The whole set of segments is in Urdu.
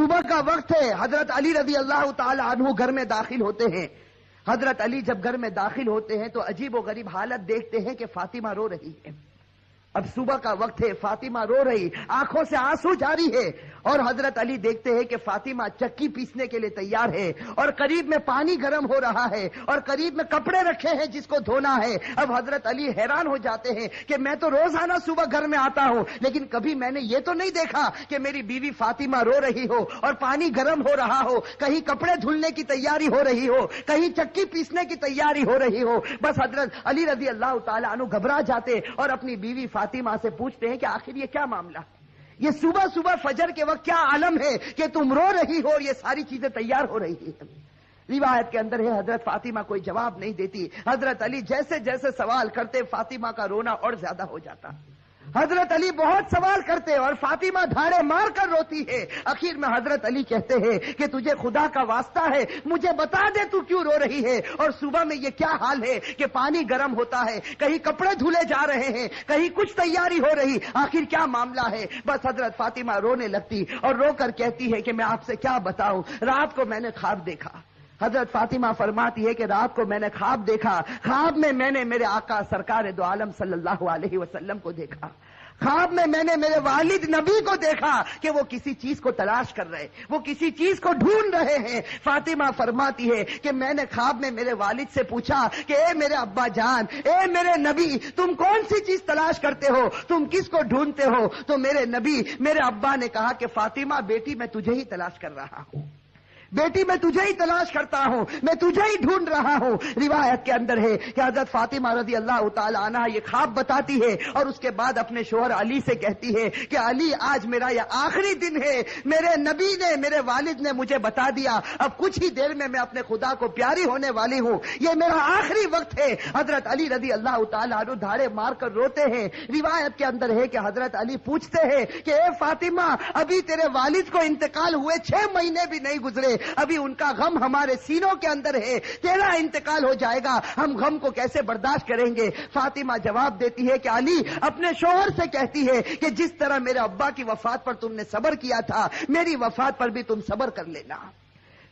صبح کا وقت ہے، حضرت علی رضی اللہ تعالی عنہ گھر میں داخل ہوتے ہیں۔ حضرت علی جب گھر میں داخل ہوتے ہیں تو عجیب و غریب حالت دیکھتے ہیں کہ فاطمہ رو رہی ہے۔ اب صبح کا وقت ہے، فاطمہ رو رہی، آنکھوں سے آنسو جاری ہے، اور حضرت علی دیکھتے ہیں کہ فاطمہ چکی پیسنے کے لیے تیار ہے، اور قریب میں پانی گرم ہو رہا ہے، اور قریب میں کپڑے رکھے ہیں جس کو دھونا ہے۔ اب حضرت علی حیران ہو جاتے ہیں کہ میں تو روزانہ صبح گھر میں آتا ہوں، لیکن کبھی میں نے یہ تو نہیں دیکھا کہ میری بیوی فاطمہ رو رہی ہو اور پانی گرم ہو رہا ہو، کہیں کپڑے دھلنے کی تیاری ہو رہی ہو، کہیں چکی پیسنے کی تیاری ہو رہی ہو۔ بس حضرت علی رضی اللہ تعالی عنہ گھبرا جاتے اور اپنی بیوی فاطمہ سے پوچھتے ہیں کہ آخر یہ کیا معاملہ، یہ صبح صبح فجر کے وقت کیا عالم ہے کہ تم رو رہی ہو اور یہ ساری چیزیں تیار ہو رہی ہیں؟ روایت کے اندر ہے حضرت فاطمہ کوئی جواب نہیں دیتی۔ حضرت علی جیسے جیسے سوال کرتے فاطمہ کا رونا اور زیادہ ہو جاتا۔ حضرت علی بہت سوال کرتے اور فاطمہ دھاڑے مار کر روتی ہے۔ آخر میں حضرت علی کہتے ہیں کہ تجھے خدا کا واسطہ ہے، مجھے بتا دے تو کیوں رو رہی ہے، اور صبح میں یہ کیا حال ہے کہ پانی گرم ہوتا ہے، کہیں کپڑے دھلے جا رہے ہیں، کہیں کچھ تیاری ہو رہی، آخر کیا معاملہ ہے؟ بس حضرت فاطمہ رونے لگتی اور رو کر کہتی ہے کہ میں آپ سے کیا بتاؤں، رات کو میں نے خواب دیکھا۔ حضرت فاطمہ فرماتی ہے کہ رات کو میں نے خواب دیکھا، خواب میں میں نے میرے آقا سرکار دو عالم صلی اللہ علیہ وسلم کو دیکھا، خواب میں میں نے میرے والد نبی کو دیکھا کہ وہ کسی چیز کو تلاش کر رہے، وہ کسی چیز کو ڈھونڈ رہے ہیں۔ فاطمہ فرماتی ہے کہ میں نے خواب میں میرے والد سے پوچھا کہ اے میرے ابا جان، اے میرے نبی، تم کون سی چیز تلاش کرتے ہو، تم کس کو ڈھونڈتے ہو؟ تو میرے نبی، میرے ابا نے کہا کہ فاطمہ بیٹی میں تجھے ہی تلاش کر رہا ہوں، بیٹی میں تجھے ہی تلاش کرتا ہوں، میں تجھے ہی ڈھونڈ رہا ہوں۔ روایت کے اندر ہے کہ حضرت فاطمہ رضی اللہ تعالی عنہ یہ خواب بتاتی ہے اور اس کے بعد اپنے شوہر علی سے کہتی ہے کہ علی، آج میرا یہ آخری دن ہے، میرے نبی نے، میرے والد نے مجھے بتا دیا، اب کچھ ہی دیر میں اپنے خدا کو پیاری ہونے والی ہوں، یہ میرا آخری وقت ہے۔ حضرت علی رضی اللہ تعالی عنہ دھاڑے مار کر روتے ہیں۔ روایت کے اندر ہے کہ حضرت علی پوچھتے ہیں کہ اے فاطمہ، ابھی تیرے والد کو انتقال ہوئے 6 مہینے بھی نہیں گزرے، ابھی ان کا غم ہمارے سینوں کے اندر ہے، تیرا انتقال ہو جائے گا، ہم غم کو کیسے برداشت کریں گے؟ فاطمہ جواب دیتی ہے کہ علی اپنے شوہر سے کہتی ہے کہ جس طرح میرے ابا کی وفات پر تم نے صبر کیا تھا، میری وفات پر بھی تم صبر کر لینا۔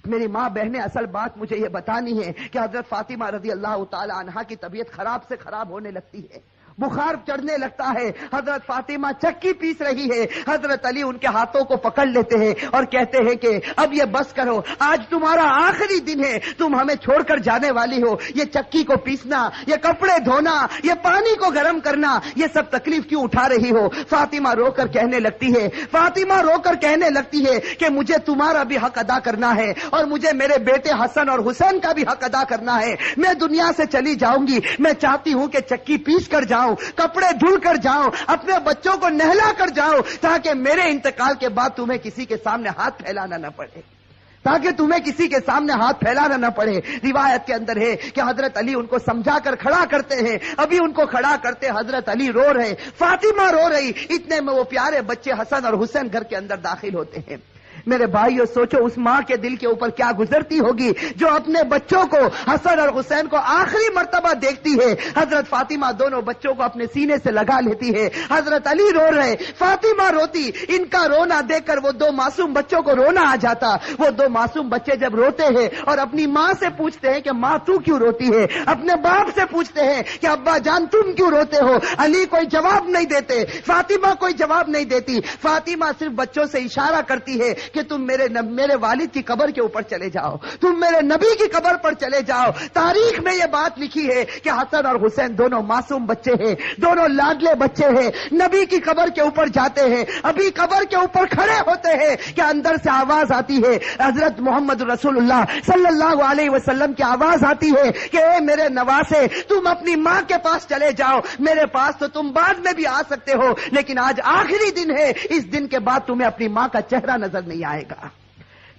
میری ماں بہنیں، اصل بات مجھے یہ بتانی ہے کہ حضرت فاطمہ رضی اللہ تعالی عنہا کی طبیعت خراب سے خراب ہونے لگتی ہے، بخار چڑھنے لگتا ہے، حضرت فاطمہ چکی پیس رہی ہے، حضرت علی ان کے ہاتھوں کو پکڑ لیتے ہیں اور کہتے ہیں کہ اب یہ بس کرو، آج تمہارا آخری دن ہے، تم ہمیں چھوڑ کر جانے والی ہو، یہ چکی کو پیسنا، یہ کپڑے دھونا، یہ پانی کو گرم کرنا، یہ سب تکلیف کیوں اٹھا رہی ہو؟ فاطمہ رو کر کہنے لگتی ہے، فاطمہ رو کر کہنے لگتی ہے کہ مجھے تمہارا بھی حق ادا کرنا ہے اور مجھے میرے بیٹے حسن اور حسین کا بھی حق ادا کرنا ہے، میں دنیا سے چلی جاؤں گی، میں چاہتی ہوں کہ چکی پیس کر جاؤں، کپڑے دھل کر جاؤں، اپنے بچوں کو نہلا کر جاؤں، تاکہ میرے انتقال کے بعد تمہیں کسی کے سامنے ہاتھ پھیلانا نہ پڑے، تاکہ تمہیں کسی کے سامنے ہاتھ پھیلانا نہ پڑے۔ روایت کے اندر ہے کہ حضرت علی ان کو سمجھا کر کھڑا کرتے ہیں، ابھی ان کو کھڑا کرتے حضرت علی رو رہے، فاطمہ رو رہی، اتنے میں وہ پیارے بچے حسن اور حسین گھر کے اندر داخل ہوتے ہیں۔ میرے بھائیو، سوچو اس ماں کے دل کے اوپر کیا گزرتی ہوگی جو اپنے بچوں کو، حسن اور حسین کو آخری مرتبہ دیکھتی ہے۔ حضرت فاطمہ دونوں بچوں کو اپنے سینے سے لگا لیتی ہے، حضرت علی رو رہے، فاطمہ روتی، ان کا رونا دیکھ کر وہ 2 معصوم بچوں کو رونا آ جاتا۔ وہ 2 معصوم بچے جب روتے ہیں اور اپنی ماں سے پوچھتے ہیں کہ ماں تو کیوں روتی ہے، اپنے باپ سے پوچھتے ہیں کہ ابا جان تم کیوں روتے ہو، علی کوئی جواب نہیں دیتے، فاطمہ کوئی جواب نہیں دیتی۔ فاطمہ صرف بچوں سے اشارہ کرتی ہے کہ تم میرے والد کی قبر کے اوپر چلے جاؤ، تم میرے نبی کی قبر پر چلے جاؤ۔ تاریخ میں یہ بات لکھی ہے کہ حسن اور حسین دونوں معصوم بچے ہیں، دونوں لاڈلے بچے ہیں، نبی کی قبر کے اوپر جاتے ہیں، ابھی قبر کے اوپر کھڑے ہوتے ہیں کہ اندر سے آواز آتی ہے، حضرت محمد رسول اللہ صلی اللہ علیہ وسلم کی آواز آتی ہے کہ اے میرے نواسے، تم اپنی ماں کے پاس چلے جاؤ، میرے پاس تو تم بعد میں بھی آ سکتے ہو، لیکن آج آخری دن ہے، اس دن کے بعد تمہیں اپنی ماں کا چہرہ نظر نہیں آئے گا۔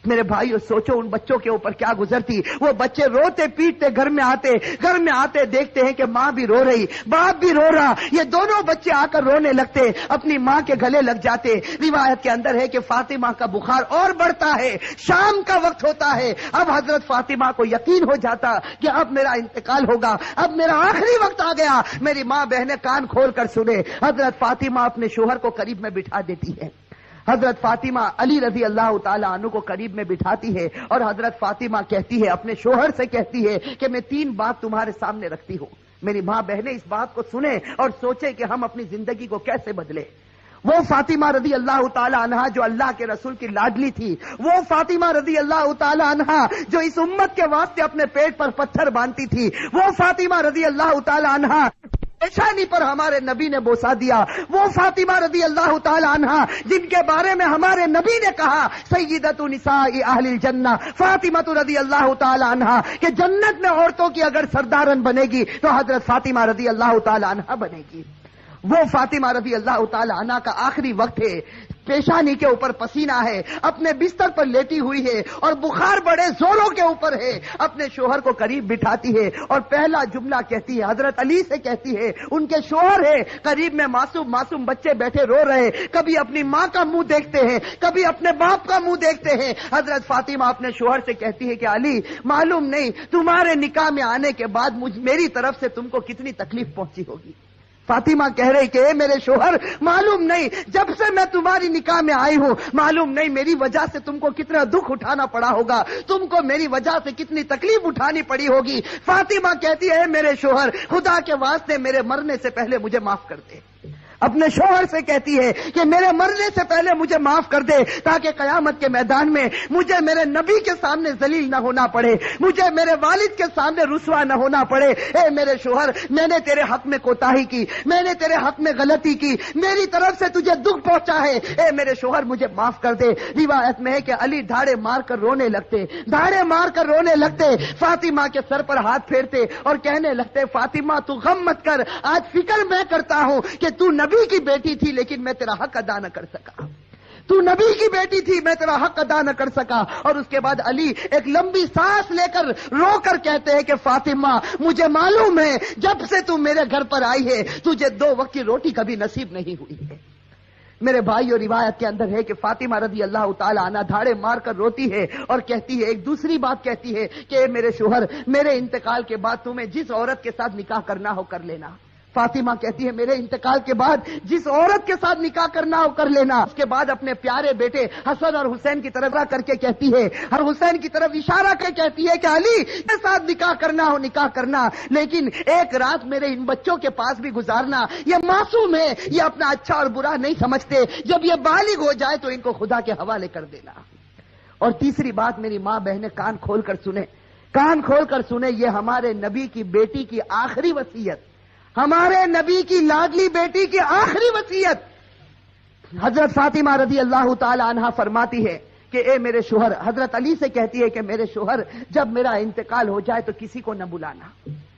میرے بھائیو، سوچو ان بچوں کے اوپر کیا گزرتی، وہ بچے روتے پیٹتے گھر میں آتے دیکھتے ہیں کہ ماں بھی رو رہی، باپ بھی رو رہا، یہ دونوں بچے آ کر رونے لگتے، اپنی ماں کے گلے لگ جاتے۔ روایت کے اندر ہے کہ فاطمہ کا بخار اور بڑھتا ہے، شام کا وقت ہوتا ہے، اب حضرت فاطمہ کو یقین ہو جاتا کہ اب میرا انتقال ہوگا، اب میرا آخری وقت آ گیا۔ میری ماں بہنیں کان کھول کر سنے، حضرت فاطمہ اپنے شوہر کو قریب میں بٹھا دیتی ہے، حضرت فاطمہ علی رضی اللہ تعالی عنہ کو قریب میں بٹھاتی ہے اور حضرت فاطمہ کہتی ہے، اپنے شوہر سے کہتی ہے کہ میں 3 بات تمہارے سامنے رکھتی ہوں، میری ماں بہنیں اس بات کو سنیں اور سوچیں کہ ہم اپنی زندگی کو کیسے بدلیں۔ وہ فاطمہ رضی اللہ تعالی عنہا جو اللہ کے رسول کی لاڈلی تھی، وہ فاطمہ رضی اللہ تعالی عنہا جو اس امت کے واسطے اپنے پیٹ پر پتھر باندھتی تھی، وہ فاطمہ رضی اللہ تعالی عنہا پیشانی پر ہمارے نبی نے بوسا دیا، وہ فاطمہ رضی اللہ تعالی عنہا جن کے بارے میں ہمارے نبی نے کہا سیدۃ نساء اہل الجنہ فاطمہ رضی اللہ تعالی عنہا کہ جنت میں عورتوں کی اگر سردارن بنے گی تو حضرت فاطمہ رضی اللہ تعالی عنہا بنے گی۔ وہ فاطمہ رضی اللہ تعالی عنہا کا آخری وقت ہے، پیشانی کے اوپر پسینہ ہے، اپنے بستر پر لیٹی ہوئی ہے اور بخار بڑے زوروں کے اوپر ہے، اپنے شوہر کو قریب بٹھاتی ہے اور پہلا جملہ کہتی ہے، حضرت علی سے کہتی ہے، ان کے شوہر ہے قریب میں، معصوم بچے بیٹھے رو رہے، کبھی اپنی ماں کا منہ دیکھتے ہیں، کبھی اپنے باپ کا منہ دیکھتے ہیں۔ حضرت فاطمہ اپنے شوہر سے کہتی ہے کہ علی، معلوم نہیں تمہارے نکاح میں آنے کے بعد میری طرف سے تم کو کتنی تکلیف پہنچی ہوگی۔ فاطمہ کہہ رہی کہ اے میرے شوہر، معلوم نہیں جب سے میں تمہاری نکاح میں آئی ہوں، معلوم نہیں میری وجہ سے تم کو کتنا دکھ اٹھانا پڑا ہوگا، تم کو میری وجہ سے کتنی تکلیف اٹھانی پڑی ہوگی۔ فاطمہ کہتی ہے، اے میرے شوہر، خدا کے واسطے میرے مرنے سے پہلے مجھے معاف کر دے۔ اپنے شوہر سے کہتی ہے کہ میرے مرنے سے پہلے مجھے معاف کر دے تاکہ قیامت کے میدان میں مجھے میرے نبی کے سامنے ذلیل نہ ہونا پڑے، مجھے میرے والد کے سامنے رسوا نہ ہونا پڑے۔ اے میرے شوہر، میں نے تیرے حق میں کوتاہی کی، میں نے تیرے حق میں غلطی کی، میری طرف سے تجھے دکھ پہنچا ہے، اے میرے شوہر مجھے معاف کر دے۔ روایت میں ہے کہ علی دھاڑے مار کر رونے لگتے، دھاڑے مار کر رونے لگتے، فاطمہ کے سر پر ہاتھ پھیرتے اور کہنے لگتے، فاطمہ تو غم مت کر، آج فکر میں کرتا ہوں کہ تو نبی کی بیٹی تھی لیکن میں تیرا حق ادا نہ کر سکا، تو نبی کی بیٹی تھی میں تیرا حق ادا نہ کر سکا۔ اور اس کے بعد علی ایک لمبی سانس لے کر رو کر کہتے ہیں کہ فاطمہ، مجھے معلوم ہے جب سے تو میرے گھر پر آئی ہے تجھے 2 وقت کی روٹی کبھی نصیب نہیں ہوئی ہے۔ میرے بھائیو، روایت کے اندر ہے کہ فاطمہ رضی اللہ تعالی عنہا دھاڑے مار کر روتی ہے اور کہتی ہے، ایک دوسری بات کہتی ہے کہ اے میرے شوہر، میرے انتقال کے بعد تمہیں جس عورت کے ساتھ نکاح کرنا ہو کر لینا۔ فاطمہ کہتی ہے، میرے انتقال کے بعد جس عورت کے ساتھ نکاح کرنا ہو کر لینا۔ اس کے بعد اپنے پیارے بیٹے حسن اور حسین کی طرف کر کے کہتی ہے، اور حسین کی طرف اشارہ کر کہتی ہے کہ علی کے ساتھ نکاح کرنا ہو نکاح کرنا، لیکن ایک رات میرے ان بچوں کے پاس بھی گزارنا، یہ معصوم ہے، یہ اپنا اچھا اور برا نہیں سمجھتے، جب یہ بالغ ہو جائے تو ان کو خدا کے حوالے کر دینا۔ اور تیسری بات، میری ماں بہنیں کان کھول کر سنیں، کان کھول کر سنیں، یہ ہمارے نبی کی بیٹی کی آخری وصیت، ہمارے نبی کی لاڈلی بیٹی کی آخری وصیت۔ حضرت فاطمہ رضی اللہ تعالی عنہا فرماتی ہے کہ اے میرے شوہر، حضرت علی سے کہتی ہے کہ میرے شوہر، جب میرا انتقال ہو جائے تو کسی کو نہ بلانا،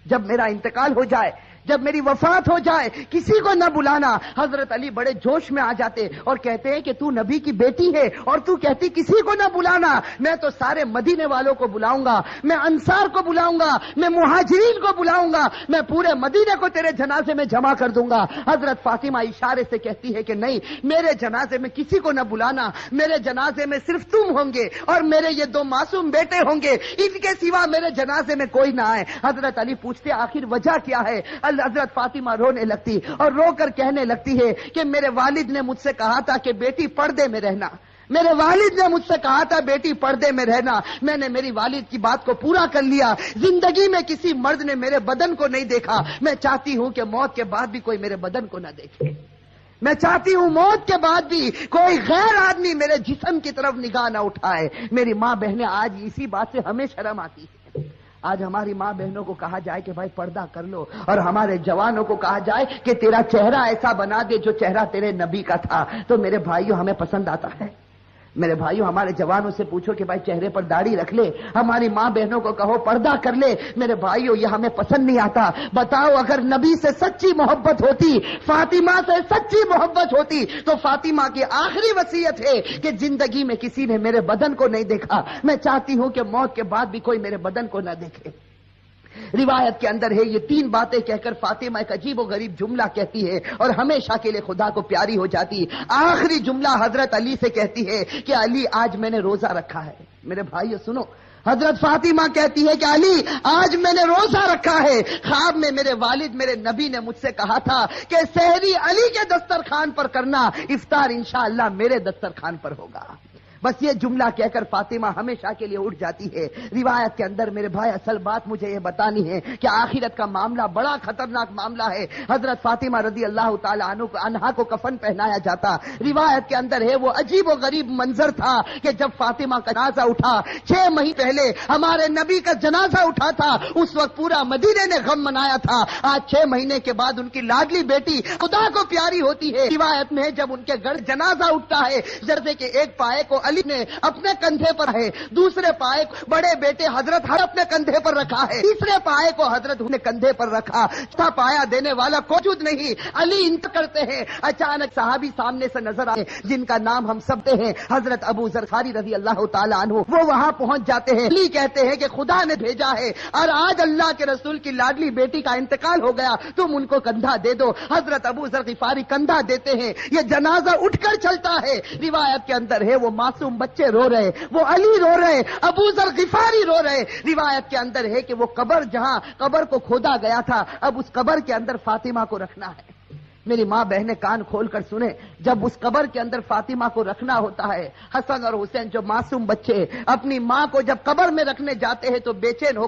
جب میرا انتقال ہو جائے، جب میری وفات ہو جائے کسی کو نہ بلانا۔ حضرت علی بڑے جوش میں آ جاتے اور کہتے ہیں کہ تو نبی کی بیٹی ہے اور تو کہتی کسی کو نہ بلانا، میں تو سارے مدینے والوں کو بلاؤں گا، میں انصار کو بلاؤں گا، میں مہاجرین کو بلاؤں گا، میں پورے مدینے کو تیرے جنازے میں جمع کر دوں گا۔ حضرت فاطمہ اشارے سے کہتی ہے کہ نہیں، میرے جنازے میں کسی کو نہ بلانا، میرے جنازے میں صرف تم ہوں گے اور میرے یہ 2 معصوم بیٹے ہوں گے، ان کے سوا میرے جنازے میں کوئی نہ آئے۔ حضرت علی پوچھتے آخر وجہ کیا ہے؟ حضرت فاطمہ رونے لگتی اور رو کر کہنے لگتی ہے کہ میرے والد نے مجھ سے کہا تھا کہ بیٹی پردے میں رہنا، میرے والد نے مجھ سے کہا تھا بیٹی پردے میں رہنا، میں نے میری والد کی بات کو پورا کر لیا، زندگی میں کسی مرد نے میرے بدن کو نہیں دیکھا، میں چاہتی ہوں کہ موت کے بعد بھی کوئی میرے بدن کو نہ دیکھے، میں چاہتی ہوں موت کے بعد بھی کوئی غیر آدمی میرے جسم کی طرف نگاہ نہ اٹھائے۔ میری ماں بہنیں آج اسی بات سے ہمیں شرم آتی ہے۔ آج ہماری ماں بہنوں کو کہا جائے کہ بھائی پردہ کر لو، اور ہمارے جوانوں کو کہا جائے کہ تیرا چہرہ ایسا بنا دے جو چہرہ تیرے نبی کا تھا، تو میرے بھائیوں ہمیں پسند آتا ہے؟ میرے بھائیوں ہمارے جوانوں سے پوچھو کہ بھائی چہرے پر داڑھی رکھ لے، ہماری ماں بہنوں کو کہو پردہ کر لے، میرے بھائیوں یہ ہمیں پسند نہیں آتا۔ بتاؤ اگر نبی سے سچی محبت ہوتی، فاطمہ سے سچی محبت ہوتی، تو فاطمہ کی آخری وصیت ہے کہ زندگی میں کسی نے میرے بدن کو نہیں دیکھا، میں چاہتی ہوں کہ موت کے بعد بھی کوئی میرے بدن کو نہ دیکھے۔ روایت کے اندر ہے یہ 3 باتیں کہہ کر فاطمہ ایک عجیب و غریب جملہ کہتی ہے اور ہمیشہ کے لیے خدا کو پیاری ہو جاتی۔ آخری جملہ حضرت علی سے کہتی ہے کہ علی آج میں نے روزہ رکھا ہے۔ میرے بھائیو سنو، حضرت فاطمہ کہتی ہے کہ علی آج میں نے روزہ رکھا ہے، خواب میں میرے والد میرے نبی نے مجھ سے کہا تھا کہ سحری علی کے دسترخوان پر کرنا، افطار انشاءاللہ میرے دسترخوان پر ہوگا۔ بس یہ جملہ کہہ کر فاطمہ ہمیشہ کے لیے اٹھ جاتی ہے۔ روایت کے اندر میرے بھائی اصل بات مجھے یہ بتانی ہے کہ آخرت کا معاملہ بڑا خطرناک معاملہ ہے۔ حضرت فاطمہ رضی اللہ تعالی عنہا کو کفن پہنایا جاتا، روایت کے اندر ہے وہ عجیب و غریب منظر تھا کہ جب فاطمہ کا جنازہ اٹھا، 6 مہینے پہلے ہمارے نبی کا جنازہ اٹھا تھا، اس وقت پورا مدینے نے غم منایا تھا۔ آج 6 مہینے کے بعد ان کی لاڈلی بیٹی خدا کو پیاری ہوتی ہے۔ روایت میں جب ان کے گھر جنازہ اٹھتا ہے، جیسے کہ ایک پائے کو علی نے اپنے کندھے پر ہے، دوسرے پائے کو بڑے بیٹے حضرت حسن اپنے کندھے پر رکھا ہے، تیسرے پائے کو حضرت نے کندھے پر رکھا، چوتھا پایا دینے والا موجود نہیں، علی انتقال کرتے ہیں۔ اچانک صحابی سامنے سے نظر آئے جن کا نام ہم سب ہیں، حضرت ابو ذر غفاری رضی اللہ تعالی عنہ، وہ وہاں پہنچ جاتے ہیں۔ علی کہتے ہیں کہ خدا نے بھیجا ہے اور آج اللہ کے رسول کی لاڈلی بیٹی کا انتقال ہو گیا، تم ان کو کندھا دے دو۔ حضرت ابو ذر غفاری کندھا دیتے ہیں، یہ جنازہ اٹھ کر چلتا ہے۔ روایت کے اندر ہے وہ معصوم بچے رو رہے، وہ علی رو رہے، ابو ذر غفاری رو رہے۔ روایت کے اندر ہے کہ وہ قبر جہاں قبر کو کھودا گیا تھا، اب اس قبر کے اندر فاطمہ کو رکھنا ہے۔ میری ماں بہنیں کان کھول کر سنیں، جب اس قبر کے اندر فاطمہ کو رکھنا ہوتا ہے، حسن اور حسین جو معصوم بچے اپنی ماں کو جب قبر میں رکھنے جاتے ہیں تو بے چین ہو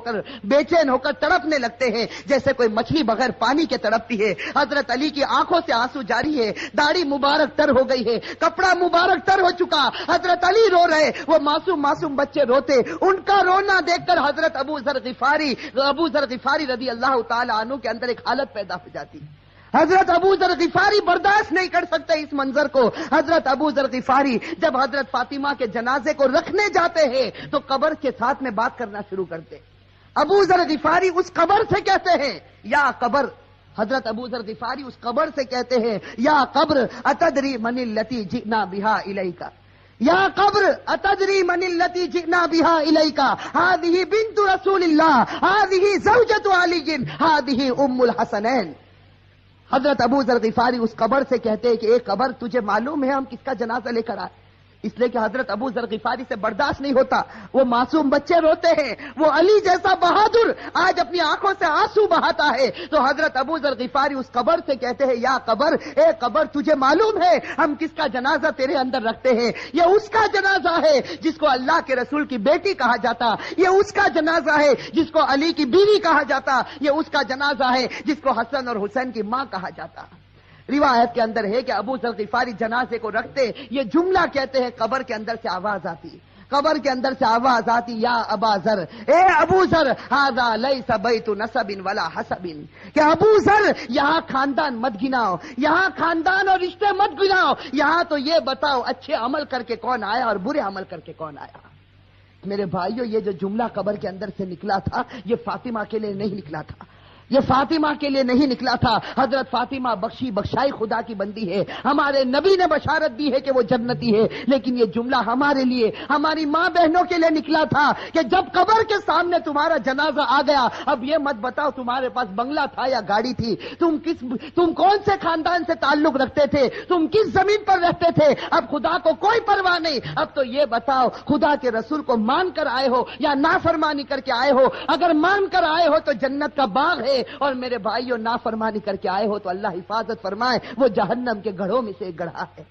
کر تڑپنے لگتے ہیں، جیسے کوئی مچھلی بغیر پانی کے تڑپتی ہے۔ حضرت علی کی آنکھوں سے آنسو جاری ہے، داڑھی مبارک تر ہو گئی ہے، کپڑا مبارک تر ہو چکا، حضرت علی رو رہے، وہ معصوم بچے روتے۔ ان کا رونا دیکھ کر حضرت ابو ذر غفاری رضی اللہ تعالی عنہ کے اندر ایک حالت پیدا ہو جاتی۔ حضرت ابو ذر غفاری برداشت نہیں کر سکتے اس منظر کو۔ حضرت ابو ذر غفاری جب حضرت فاطمہ کے جنازے کو رکھنے جاتے ہیں تو قبر کے ساتھ میں بات کرنا شروع کرتے۔ ابو ذر غفاری اس قبر سے کہتے ہیں یا قبر، حضرت ابو ذر غفاری اس قبر سے کہتے ہیں یا قبر اتدری من التی جئنا بہا الیک، یا قبر اتدری من التی جئنا بہا الیک، ہذہ بنت رسول اللہ، ہذہ زوجۃ علی، ہذہ ام الحسنین۔ حضرت ابو ذر غفاری اس قبر سے کہتے ہیں کہ اے قبر، تجھے معلوم ہے ہم کس کا جنازہ لے کر آئے؟ اس لیے کہ حضرت ابو ذر غفاری سے برداشت نہیں ہوتا، وہ معصوم بچے روتے ہیں، وہ علی جیسا بہادر آج اپنی آنکھوں سے آنسو بہاتا ہے۔ تو حضرت ابو ذر غفاری اس قبر سے کہتے ہیں یا قبر، اے قبر تجھے معلوم ہے ہم کس کا جنازہ تیرے اندر رکھتے ہیں؟ یہ اس کا جنازہ ہے جس کو اللہ کے رسول کی بیٹی کہا جاتا، یہ اس کا جنازہ ہے جس کو علی کی بیوی کہا جاتا، یہ اس کا جنازہ ہے جس کو حسن اور حسین کی ماں کہا جاتا۔ روایت کے اندر ہے کہ ابو ذر غفاری جنازے کو رکھتے، یہ جملہ کہتے ہیں، قبر کے اندر سے آواز آتی، قبر کے اندر سے آواز آتی، یا ابا ذر، اے ابو ذر، ھذا لیس بیت نسب ولا حسب، کہ ابو ذر یہاں خاندان مت گناؤ، یہاں خاندان اور رشتے مت گناؤ، یہاں تو یہ بتاؤ اچھے عمل کر کے کون آیا اور برے عمل کر کے کون آیا۔ میرے بھائیو، یہ جو جملہ قبر کے اندر سے نکلا تھا یہ فاطمہ کے لیے نہیں نکلا تھا، یہ فاطمہ کے لیے نہیں نکلا تھا۔ حضرت فاطمہ بخشائی خدا کی بندی ہے، ہمارے نبی نے بشارت دی ہے کہ وہ جنتی ہے، لیکن یہ جملہ ہمارے لیے، ہماری ماں بہنوں کے لیے نکلا تھا کہ جب قبر کے سامنے تمہارا جنازہ آ گیا، اب یہ مت بتاؤ تمہارے پاس بنگلہ تھا یا گاڑی تھی، تم کون سے خاندان سے تعلق رکھتے تھے، تم کس زمین پر رہتے تھے، اب خدا کو کوئی پرواہ نہیں، اب تو یہ بتاؤ خدا کے رسول کو مان کر آئے ہو یا نافرمانی کر کے آئے ہو؟ اگر مان کر آئے ہو تو جنت کا باغ ہے، اور میرے بھائیوں نافرمانی کر کے آئے ہو تو اللہ حفاظت فرمائے، وہ جہنم کے گڑھوں میں سے ایک گڑھا ہے۔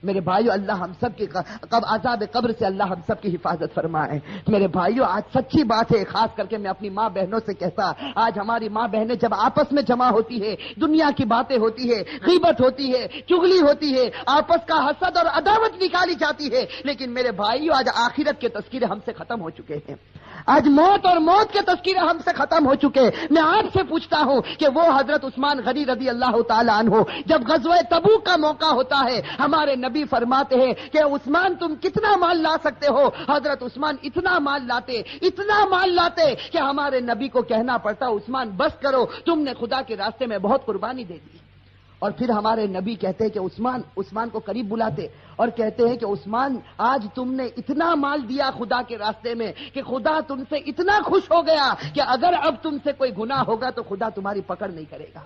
میرے بھائیوں، اللہ ہم سب کی عذاب قبر سے اللہ ہم سب کی حفاظت فرمائے۔ میرے بھائیوں، آج سچی بات ہے، خاص کر کے میں اپنی ماں بہنوں سے کہتا، آج ہماری ماں بہنیں جب آپس میں جمع ہوتی ہے، دنیا کی باتیں ہوتی ہے، غیبت ہوتی ہے، چغلی ہوتی ہے، آپس کا حسد اور عداوت نکالی جاتی ہے، لیکن میرے بھائیوں آج آخرت کے تذکرے ہم سے ختم ہو چکے ہیں، آج موت اور موت کے تذکرے ہم سے ختم ہو چکے۔ میں آپ سے پوچھتا ہوں کہ وہ حضرت عثمان غنی رضی اللہ تعالی عنہ، جب غزوہ تبوک کا موقع ہوتا ہے، ہمارے نبی فرماتے ہیں کہ عثمان تم کتنا مال لا سکتے ہو؟ حضرت عثمان اتنا مال لاتے کہ ہمارے نبی کو کہنا پڑتا عثمان بس کرو، تم نے خدا کے راستے میں بہت قربانی دے دی۔ اور پھر ہمارے نبی کہتے ہیں کہ عثمان کو قریب بلاتے اور کہتے ہیں کہ عثمان آج تم نے اتنا مال دیا خدا کے راستے میں کہ خدا تم سے اتنا خوش ہو گیا کہ اگر اب تم سے کوئی گناہ ہوگا تو خدا تمہاری پکڑ نہیں کرے گا۔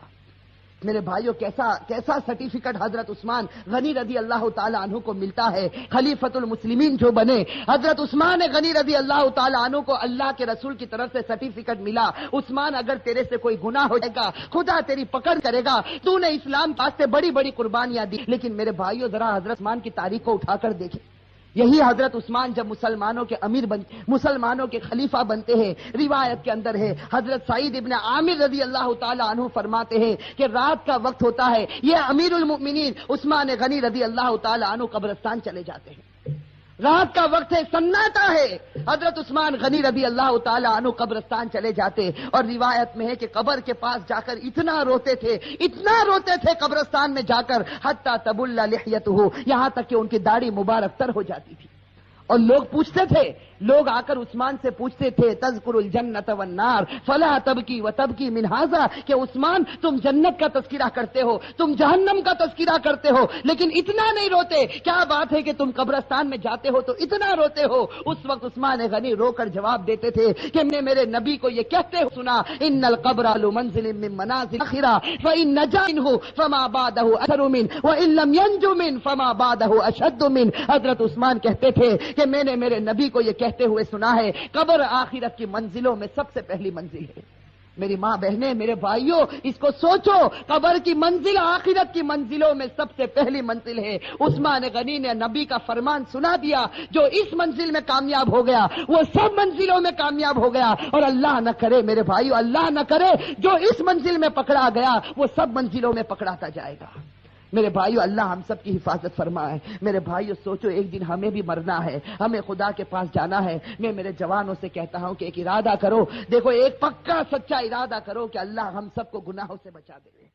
میرے بھائیوں کیسا سرٹیفکیٹ حضرت عثمان غنی رضی اللہ تعالی عنہ کو ملتا ہے. خلیفۃ المسلمین جو بنے حضرت عثمان غنی رضی اللہ تعالی عنہ کو اللہ کے رسول کی طرف سے سرٹیفکیٹ ملا. عثمان اگر تیرے سے کوئی گناہ ہو جائے گا خدا تیری پکڑ کرے گا, تو نے اسلام واسطے بڑی بڑی قربانیاں دی. لیکن میرے بھائیوں ذرا حضرت عثمان کی تاریخ کو اٹھا کر دیکھیں. یہی حضرت عثمان جب مسلمانوں کے امیر مسلمانوں کے خلیفہ بنتے ہیں, روایت کے اندر ہے حضرت سعید ابن عامر رضی اللہ تعالی عنہ فرماتے ہیں کہ رات کا وقت ہوتا ہے, یہ امیر المؤمنین عثمان غنی رضی اللہ تعالی عنہ قبرستان چلے جاتے ہیں. رات کا وقت ہے, سناٹا ہے, حضرت عثمان غنی رضی اللہ تعالی عنہ قبرستان چلے جاتے. اور روایت میں ہے کہ قبر کے پاس جا کر اتنا روتے تھے قبرستان میں جا کر, حتی تبل لحیتہ, یہاں تک کہ ان کی داڑھی مبارک تر ہو جاتی تھی. اور لوگ پوچھتے تھے, لوگ آ کر عثمان سے پوچھتے تھے تذکر الجنت والنار فلا تبکی وتبکی من ھذا, کہ عثمان تم جنت کا تذکرہ کرتے ہو, تم جہنم کا تذکرہ کرتے ہو, لیکن اتنا نہیں روتے. کیا بات ہے کہ تم قبرستان میں جاتے ہو تو اتنا روتے ہو؟ اس وقت عثمان غنی رو کر جواب دیتے تھے کہ میں میرے نبی کو یہ کہتے ہو سنا, ان القبر لمنزل من منازل الاخرہ فان نجا منه فما بعده اثر منه وان لم ينج منه فما بعده اشد منه. حضرت عثمان کہتے تھے کہ میں نے میرے نبی کو یہ کہتے ہوئے سنا ہے قبر آخرت کی منزلوں میں سب سے پہلی منزل ہے. میری ماں بہنیں, میرے بھائیوں, اس کو سوچو, قبر کی منزل آخرت کی منزلوں میں سب سے پہلی منزل ہے. عثمان غنی نے نبی کا فرمان سنا دیا, جو اس منزل میں کامیاب ہو گیا وہ سب منزلوں میں کامیاب ہو گیا. اور اللہ نہ کرے میرے بھائیوں, اللہ نہ کرے جو اس منزل میں پکڑا گیا وہ سب منزلوں میں پکڑاتا جائے گا. میرے بھائیو, اللہ ہم سب کی حفاظت فرمائے. میرے بھائیو سوچو, ایک دن ہمیں بھی مرنا ہے, ہمیں خدا کے پاس جانا ہے. میں میرے جوانوں سے کہتا ہوں کہ ایک ارادہ کرو, دیکھو ایک پکا سچا ارادہ کرو کہ اللہ ہم سب کو گناہوں سے بچا دے.